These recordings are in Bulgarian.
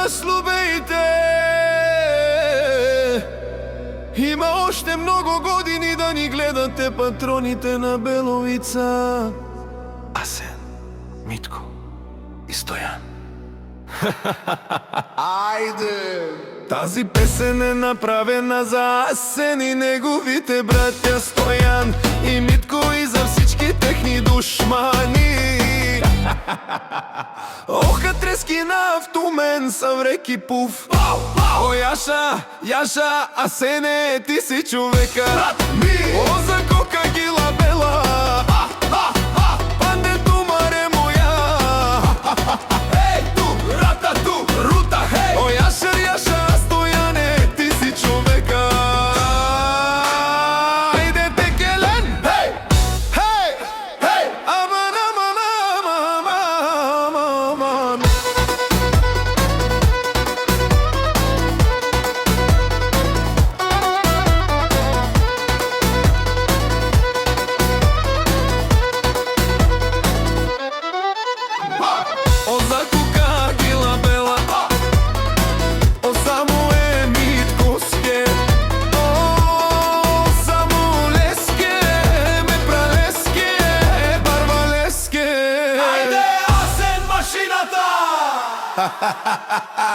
слубеите. Има още много години да ни гледате патроните на Беловица. Асен, Митко и Стоян. Айде! Тази песен е направена за Асен и неговите братя Стоян и Митко и за всички техни душмани. Оха трески на автомен са вреки пуф. О, Яша, Асене, ти си човека. О, за кока гила бела. Пандето маре моя. Ей, ту, рата, ту, рута, хей. О, Яша, Стояне, ти си човека. Айде текелен. Хей, хей, хей. Аман, аман, аман, аман. О, за кока гила бела. О, само е Митковске. О, само леске, ме пралеске, барвалеске. Айде, Асен, машината!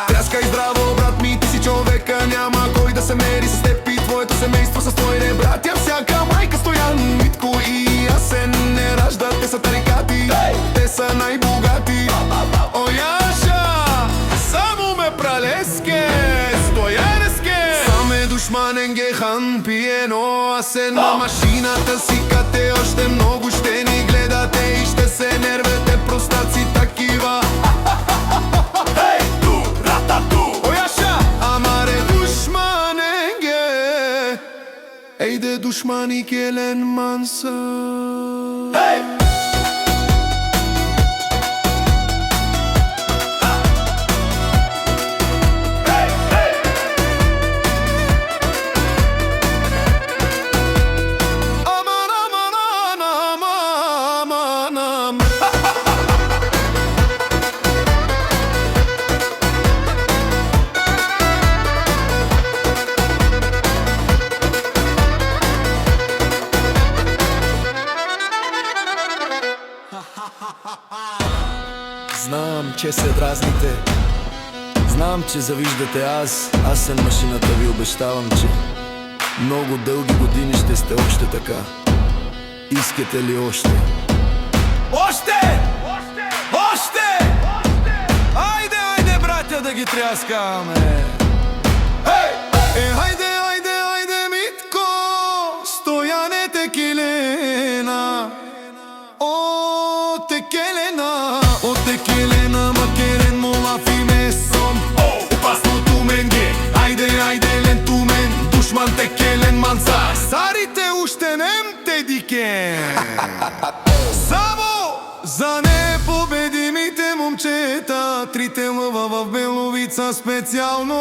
Тряскай здраво, брат ми, ти си човека. Няма кой да се мери с теб и твоето семейство с твоите братя. Всяка майка Стоян, Митко и Асен не раждат, те са тарикати. Те са най-богати. О, Яша, само ме пралеске, Стоянеске. Саме душманен гехан пиено. Асен на машината си кате. Още много ще ни гледате и ще се нервете, простаци такива. Ей, ту, рата, ту. О, Яша, амаре душманен ге. Ейде душмани келен манса. Ей! Знам, че се дразните. Знам, че завиждате аз. Асен, машината, ви обещавам, че много дълги години ще сте още така. Искате ли още? Още! Още! Айде, братя, да ги тряскаме! Айде, Митко! Стояне текелена! О, текелена! О, текелена, макерен, молафи месон! Опасното менге! Айде, лен тумен! Душман текелен манца! Сарите ущенем те дике! Само за непобедимите момчета, трите лъва в Беловица специално.